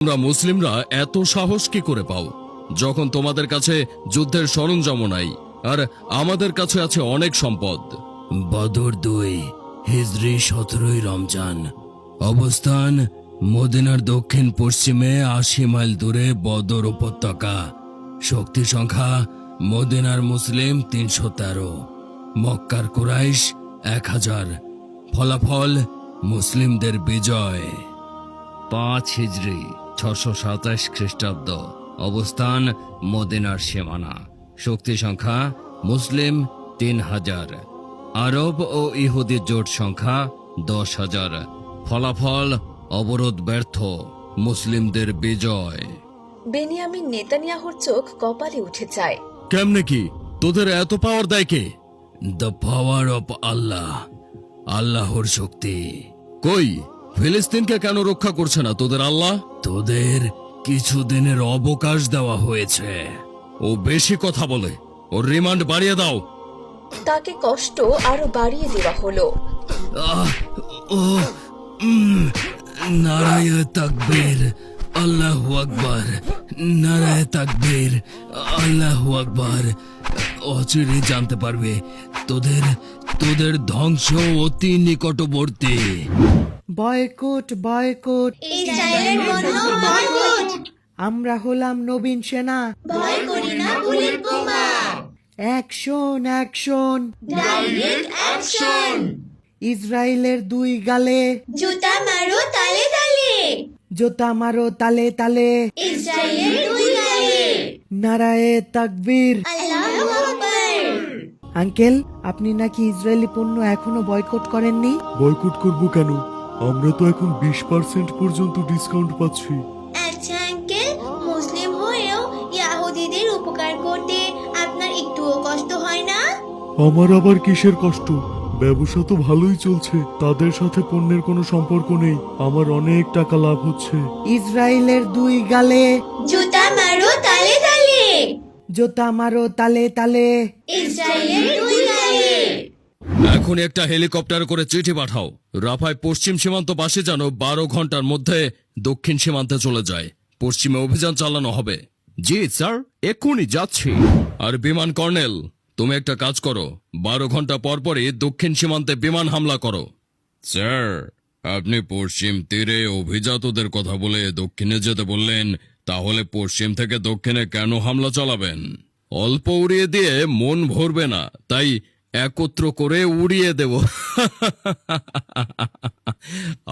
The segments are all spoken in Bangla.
তোমরা মুসলিমরা এত সাহস কি করে পাও যখন তোমাদের কাছে যুদ্ধের সরঞ্জাম নাই আর আমাদের কাছে আছে অনেক সম্পদ? বদর 2 হিজরি 17 রমজান। অবস্থান মদিনার দক্ষিণ পশ্চিমে 80 মাইল দূরে বদর উপত্যকা। শক্তি সংখ্যা মদিনার মুসলিম 313, মক্কার কুরাইশ 1000। ফলাফল মুসলিমদের বিজয়। 5 হিজরি 627 খ্রিস্টাব্দ। অবস্থান মদিনার সীমানা। শক্তি সংখ্যা মুসলিম 3000, আরব ও ইহুদি জোট সংখ্যা 10,000। ফলাফল অবরোধ ব্যর্থ, মুসলিমদের বিজয়। বেনিয়ামিন নেতানিয়াহুর চোখ কপালে উঠে যায়। কেমনে কি? তোদের এত পাওয়ার দেয় কে? দ্য পাওয়ার অফ আল্লাহ, আল্লাহর শক্তি। কই ফিলিস্তিনকে কেন রক্ষা করছে না তোদের আল্লাহ? তোদের কিছুদিনের অবকাশ দেওয়া হয়েছে। ও বেশি কথা বলে, ওর রিমান্ড বাড়িয়ে দাও। তাকে কষ্ট আরো বাড়িয়ে দেওয়া হলো। নারায়ে তাকবীর, আল্লাহু আকবার। নারায়ে তাকবীর, আল্লাহু আকবার। অচিরে জানতে পারবে তোদের তোদের ধ্বংস অতি নিকটবর্তী। বয়কট বয়কট, ইসরায়েলের পণ্য বয়কট। আমরা হলাম নবীন সেনা। ভয় করি না বুলেট বোমা। Action action, direct action. ইসরায়েলের 2 গালে, জুতা মারো তালে তালে। জোতা মারো তালে তালে। ইসরায়েলের 2 গালে। নারায়ে তাকবীর। আল্লাহু আকবার। আঙ্কেল, আপনি নাকি ইসরায়েলি পণ্য এখনো বয়কট করেননি? বয়কট করব কেন? আমরা তো এখন 20% পর্যন্ত ডিসকাউন্ট পাচ্ছি। আচ্ছা আঙ্কেল, মুসলিম হয়েও ইহুদিদের উপকার করতে আপনার একটুও কষ্ট হয় না? আমার আবার কিসের কষ্ট? ব্যবসা তো ভালোই চলছে, তাদের সাথে পণ্যের কোনো সম্পর্ক নেই। আমার অনেক টাকা লাভ হচ্ছে। ইসরায়েলের 2 গালে, জুতা মারো তালে তালে। জোতা মারো তালে তালে। ইসরায়েলের 2 গালে। এখন একটা হেলিকপ্টার করে চিঠি পাঠাও, রাফায় পশ্চিম সীমান্ত পাশে যেন 12 ঘন্টার মধ্যে দক্ষিণ সীমান্তে চলে যায়। পশ্চিমে অভিযান চালানো হবে। জি স্যার, এক্ষুনি যাচ্ছি। আর বিমান কর্নেল, তুমি একটা কাজ করো, 12 ঘন্টা পর পরই দক্ষিণ সীমান্তে বিমান হামলা করো। স্যার, আপনি পশ্চিম তীরে অভিজাতদের কথা বলে দক্ষিণে যেতে বললেন, তাহলে পশ্চিম থেকে দক্ষিণে কেন হামলা চালাবেন? অল্প উড়িয়ে দিয়ে মন ভরবে না, তাই একত্র করে উড়িয়ে দেব।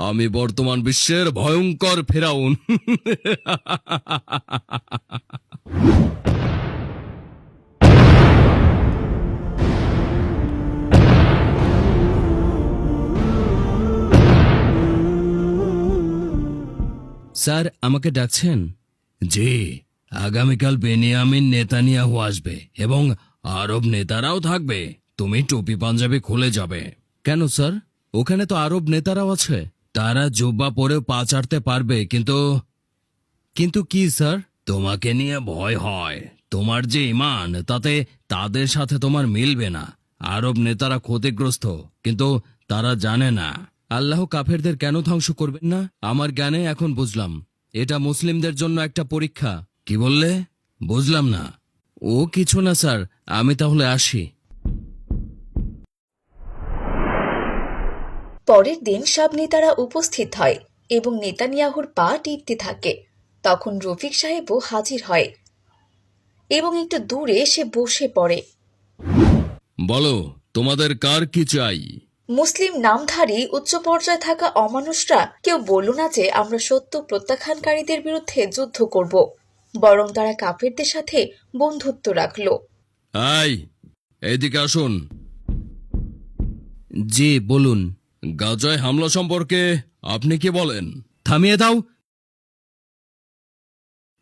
আমি বর্তমান বিশ্বের ভয়ঙ্কর ফেরাউন। স্যার, আমাকে ডাকছেন? জি, আগামীকাল বেনিয়ামিন নেতানিয়াহু আসবে এবং আরব নেতারাও থাকবে। তুমি টুপি পাঞ্জাবি খুলে যাবে। কেন স্যার? ওখানে তো আরব নেতারাও আছে। তারা জুব্বা পরেও পা চাটতে পারবে, কিন্তু কিন্তু কি স্যার? তোমাকে নিয়ে ভয় হয়। তোমার যে ঈমান, তাতে তাদের সাথে তোমার মিলবে না। আরব নেতারা ক্ষতিগ্রস্ত, কিন্তু তারা জানে না। আল্লাহ কাফেরদের কেন ধ্বংস করবেন না? আমার জ্ঞানে এখন বুঝলাম, এটা মুসলিমদের জন্য একটা পরীক্ষা। কি বললে? বুঝলাম না। ও কিছু না স্যার, আমি তাহলে আসি। পরের দিন সব নেতারা উপস্থিত হয় এবং নেতানিয়াহুর পা টিপতে থাকে। তখন রফিক সাহেবও হাজির হয় এবং একটু দূরে সে বসে পড়ে। বলো, তোমাদের কার কি চাই? মুসলিম নামধারী উচ্চ পর্যায়ে থাকা অমানুষরা কেউ বলল না যে আমরা সত্য প্রত্যাখ্যানকারীদের বিরুদ্ধে যুদ্ধ করব, বরং তারা কাফেরদের সাথে বন্ধুত্ব রাখল। এইদিকে আসুন। জি বলুন। গাজায় হামলা সম্পর্কে আপনি কি বলেন? থামিয়ে দাও।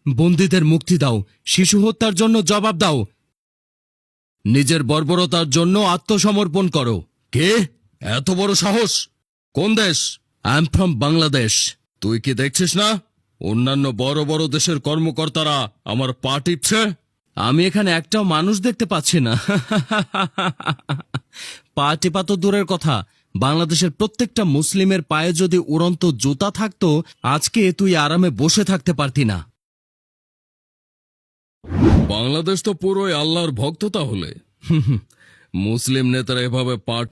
বন্দীদের মুক্তি দাও। শিশু হত্যার জন্য জবাব দাও। নিজের বর্বরতার জন্য আত্মসমর্পণ করো। কে? এত বড় সাহস? কোন দেশ? I am from Bangladesh. তুই কি দেখছিস না অন্যান্য বড় বড় দেশের কর্মকর্তারা আমার পা টিপছে? আমি এখানে একটাও মানুষ দেখতে পাচ্ছি না। পা টিপা তো দূরের কথা, বাংলাদেশের প্রত্যেকটা মুসলিমের পায়ে যদি উড়ন্ত জুতা থাকতো, আজকে তুই আরামে বসে থাকতে পারতি না। বাংলাদেশ তো পুরোই আল্লাহর ভক্ত তাহলে। মুসলিম নেতারা এভাবে পাঠ